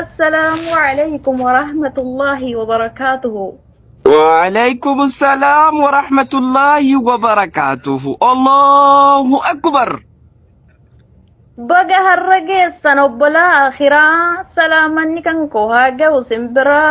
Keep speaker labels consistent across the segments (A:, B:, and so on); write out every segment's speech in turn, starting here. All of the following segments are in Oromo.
A: السلام عليكم ورحمة الله وبركاته.
B: وعليكم السلام ورحمة الله وبركاته. الله أكبر.
A: بقى هالرقي السنوبلا آخرا سلاما نكنكو هاقا وسنبرا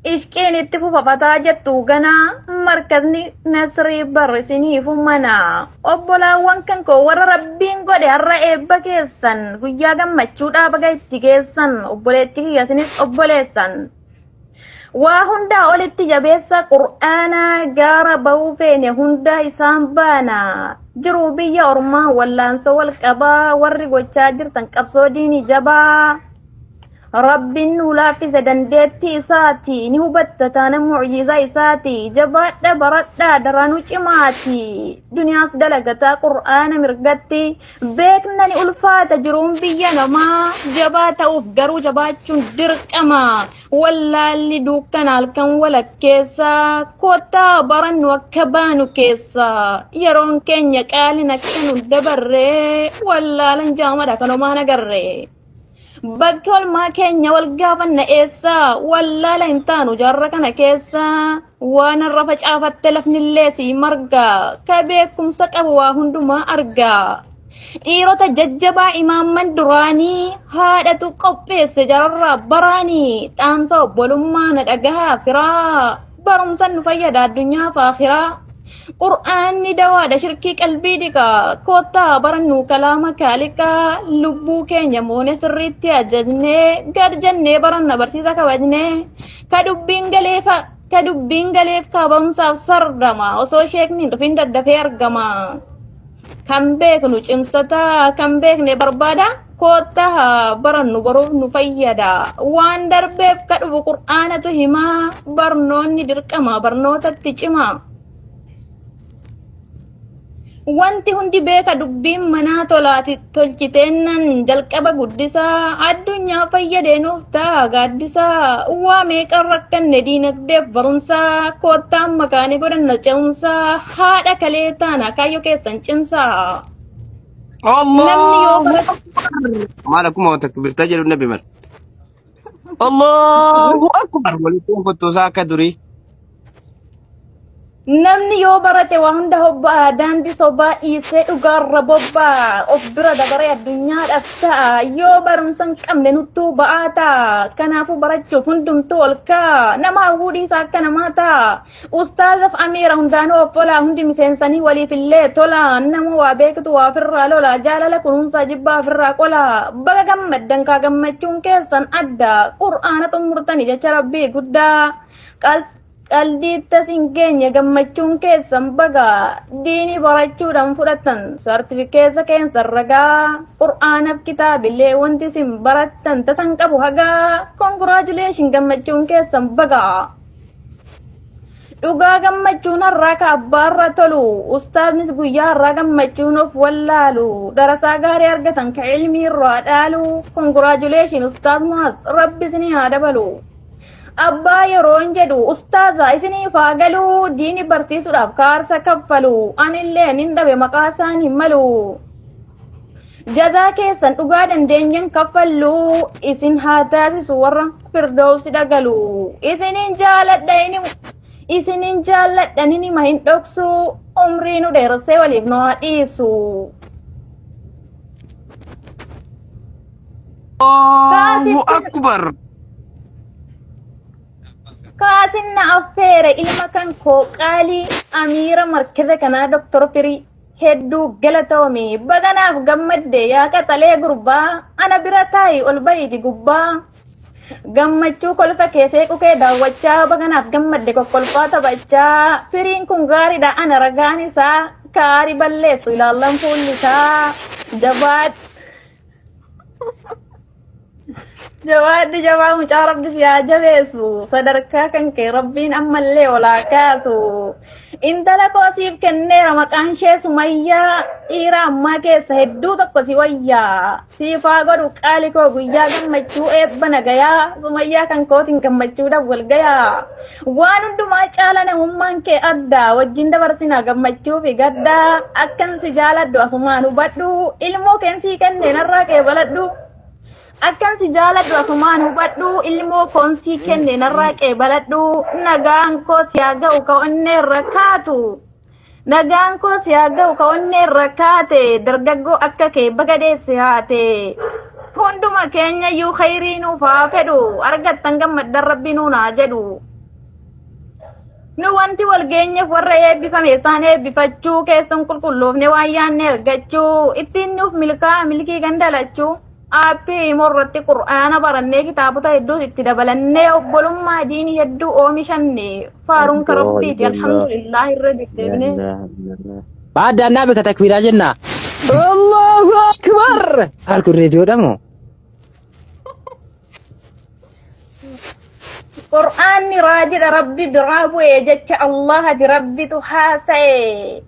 A: إشكين اتفو ففتاجة توغنا مركزني نسري برسيني فمنا أبولا وانكنكو ورا ربين قد هرا إبا كيسان فياغا مچودا بقى اتكيسان أبولا اتكيسانيس أبولا سان وهندا أولت جبيسا قرآنا غارا بوفين هندا إسان بانا جروبية أرما واللانسا والقبا ورقو تاجر تنكبسو ديني جبا رب ولا في زدندتي ساتي نهبت تانا معجزة ساتي جبات برات درانو چماتي دنيا سدلقتا قرآن مرقتي بيكنا ألفات جروم بيا نما جبات أفقرو جبات درك أما ولا اللي دوكتنا الكن ولا كيسا كوتا برن وكبانو كيسا يرون كن يكالي نكتنو دبري ولا لنجام دكنو ما نقري بكل ما كان والقافن نئسا ولا لا انتانو جركنا كيسا وانا رفج آفت تلفن الليسي مرقا كبيكم سكبوا هندو ما أرقا إيرو تججبا إمام من دراني هذا تقبي سجر براني تانسو بلما ندقها فرا برمسن فيدا الدنيا فاخرا قرآن ندوا دا شركي قلبي ديكا كوتا برنو كلامك لكا لبو كين يمون سريتي أجدني قد جنة برن برسيسا كوجني كدبين غليف كابنسا سردما وسو شيكني دفين دفير غما كم بيك نجمستا كم بيك نبربادا كوتا برنو بروف نفيدا وان دربيب كدو قرآن تهما برنون ندركما برنو تتجما wanti hundi beeka dubbiin manaa tolaati tolchiteennan jalqaba guddisaa addunyaa fayyadeenuuf ta'a gaaddisaa waa meeqan rakkanne diinagdeef barumsaa koottaan makaanii godhanna ce'umsaa haadha kalee taana kaayyoo keessan cimsaa
B: الله أكبر. ما لكم وتكبر تجل النبي من الله أكبر ولكم فتوساك دري
A: namni yoo barate waa hunda hobbaa daandii sobaa dhiisee dhugaarra bobbaa of bira dabaree addunyaadhaaf ta'a yoo barumsan qabne nuttuu ba'aa ta'a kanaafuu barachuuf hundumtuu ol ka'a nama hawwuudhiisa akka namaa ta'a ustaazaf amiira hundaanuu offolaa hundi miseensanii waliifillee tola nama waa beektu waa firraa lola jaalala kunuunsaa jibbaa firraa qola baga gammaddan kaa gammachuun keessan adda qur'aana xumurtanii jecha rabbii guddaa qaldiitta singeenya gammachuun keessan baga diinii barachuudhaan fudhatan sartifikeessa keessan ragaa qur'aanaaf kitaabilee wanti sin barattan tasan qabu hagaa konkuraatuleeshin gammachuun keessan baga dhugaa gammachuun har'aa ka abbaarra tolu ustaaznis guyyaa har'aa gammachuun of wallaalu darasaa gaarii argatan ka ilmii irraa dhaalu konkuraatuleeshin ustaaz maas rabbi isinii haa dabalu abbaa yeroon jedhu ustaaza isiniif haa galuu diini barsiisuudhaaf kaarsa kaffalu anillee nin dhabe maqaa isaan hin malu jazaa keessan dhugaa dandeenyen kaffallu isin haa taasisu warra firdoosi dhagalu isinin jaalladha nima hin dhoksu umrii nu dheersee waliif nu haa dhiisu
B: الله أكبر.
A: kaasinna affeere ilma kan koo qaalii amiira markeza kanaa doktor firii hedduu galatoomi baganaaf gammadde yaa qaxalee gurbaa ana bira taayi ol bayiti gubbaa gammachuu kolfa keessee qukee daawwachaa baganaaf gammadde kokkolfaa taphachaa firiin kun gaariidha ana ragaan isaa kaarii balleessu ilaallan fuullisaa jabaat jawaaddi jabaa mucaa rabbi siyaa jabeessu sadarkaa kan kee rabbiin ammallee olaa kaasu intala koosiif kenneera maqaan ishee sumayyaa dhiira ammaa keessa hedduu tokko si wayyaa siifaa godhu qaali koo guyyaa gammachuu eebba nagayaa sumayyaa kan kootiin gammachuudhaaf walgayaa waan hundumaa caala namummaan kee addaa wajjin dabarsinaa gammachuu fi gaddaa akkan si jaaladhu asumaan hubadhu ilmoo keensii kenneen irraa qee baladhu akkan si jaaladhu asumaan hubadhu ilmoo koonsii kenne narraa qeebaladhu nagaan koo si haa ga'u ka onnee rakkaatu nagaan koo si haa ga'u ka onnee rakkaate dargaggoo akka kee bagadeesse haate hunduma keenya iyyuu khayrii nuuf haa fedhu argattan gammaddan rabbi nuun haa jedhu nu wanti wal geenyeef warra eebbifame isaan eebbifachuu keessan qulqulloofne waan yaanne argachuu ittiin nuuf milkii gandalachuu aappii morratti qur'aana barannee kitaabota hedduu itti dabalannee obbolummaa diinii hedduu oomishanne faaruun karabbiiti alhamdulillah irra deddeebine
C: بعد النبي كتكبير جنة الله أكبر هالكل راديو دمو
A: قرآن راجل ربي برابو يجتش الله دي ربي تحاسي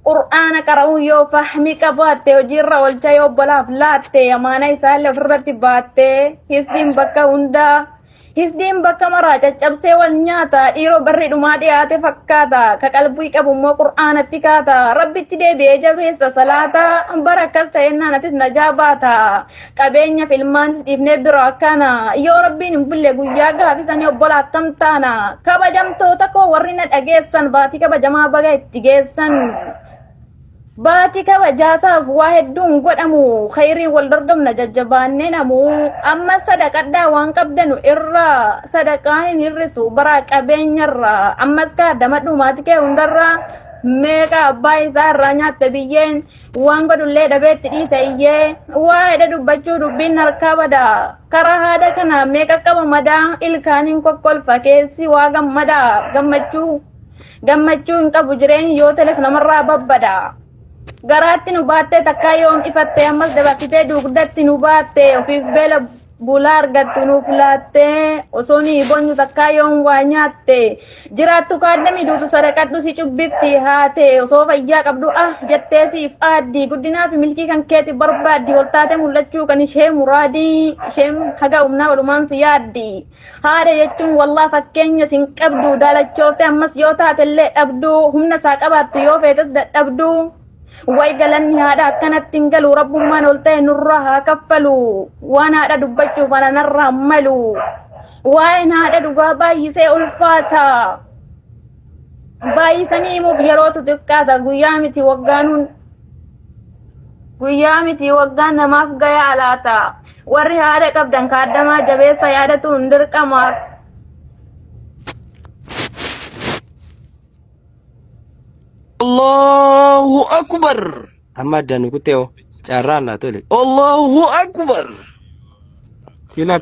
A: قرآن كراو يو فهمي كباتي وجير والجايو بلا فلاتي يمانا يسال فرتي باتي هسدين بكا وندا هسدين بكا مراجع جبسي والنياتا إيرو بري دمادي آتي فكاتا كقلبوي كبومو قرآن اتكاتا ربي تدي بيجا بيسا صلاتا بركستا إنا نتس نجاباتا كابينيا في المانس ابن براكانا يو ربي نمبلي قياغا في سانيو بلا كمتانا كبا جمتو تكو ورنت أجيسان باتي كبا جما بغا اتجيسان باتي كبا جاساف واحد دون قد أمو خيري والدردم نججباني نمو أما صدق أدى وان قبدنو إرى صدقاني نرسو براك أبين يرى أما سكا دمتو ماتك وندرى ميكا أباي سار رانيات تبيين وان قدو اللي دبيت تريسا إيه واحد دبجو دبين هركابا دا كرا هادا كنا ميكا كبا مدا إلكانين كوكول فكيسي واغم مدا gammachuu hin qabu jireenyi yoo teles namarraa babbada garaatti nu baatte takka yoom ifatte ammas dabarsitee dugdatti nu baatte ofiif beela bulaa argattu nuuf laatte osoo ni bonyu takka yoom waa nyaatte jiraattu kaadami duutu sadaqadhu si cubbifti haate osoo fayyaa qabdu jettee siif aaddi guddinaa fi milkii kan keeti barbaaddi ol taate mul'achuu kan ishee muraadii isheen haga humnaa walumaan si yaaddi haadha jechuun wallaa fakkeenya sin qabdu daalachoofte ammas yoo taatellee dhabdu humna isaa qabaattu yoo feetes dadhabdu way galanni haadha akkanatti hin galu rabbummaan ol ta'e nurraa haa kaffalu waan haadha dubbachuuf ana narraa malu waa'een haadha dhugaa baay'isee ulfaata baay'isanii himuuf yerootu xiqqaata guyyaa miti waggaan namaaf gayaa alaata warri haadha qabdan kaaddamaa jabeessa yaadatu hin dirqama
B: الله أكبر أما دانو كتيو جارانا تولي الله أكبر كلا